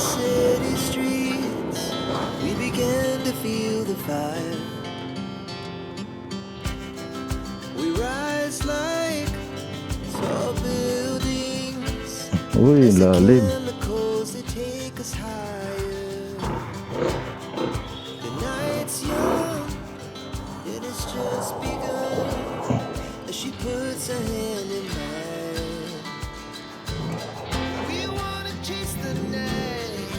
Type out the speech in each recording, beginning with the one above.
city streets, we began to feel the fire. We rise like tall buildings. Uy, As the lalim. chemicals, they take us higher. The night's young, it has just begun. As she puts her hand in mine, we wanna chase the night,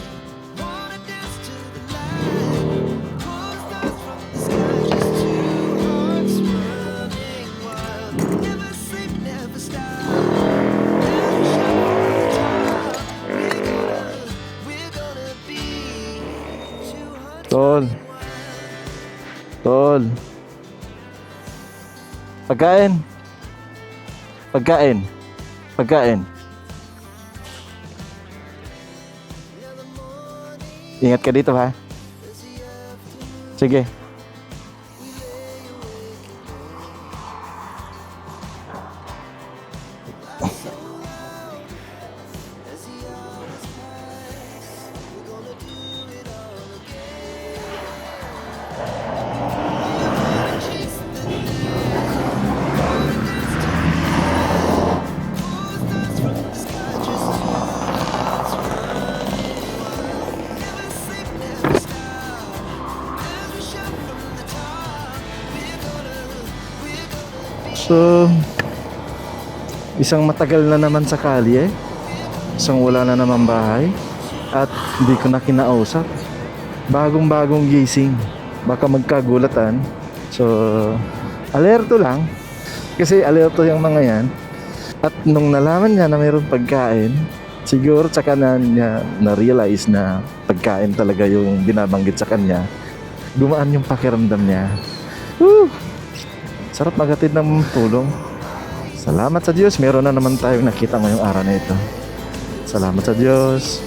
wanna dance to the light. Pull stars from the sky, just two hearts running wild. Never sleep, never stop. Never shut up. We're gonna be two hearts Tol. Tol. Pagkain. Pagkain. Pagkain. Ingat ka dito ha. Sige. So, isang matagal na naman sa kalye, isang wala na naman bahay, at hindi ko na kinausap. Bagong-bagong gising, baka magkagulatan. So, alerto lang, kasi alerto yung mga yan. At nung nalaman niya na mayroong pagkain, siguro tsaka na niya na-realize na pagkain talaga yung binabanggit sa kanya, gumaan yung pakiramdam niya. Woo! Sarap magatid ng tulong. Salamat sa Diyos, meron na naman tayong nakita ngayong araw na ito. Salamat sa Diyos.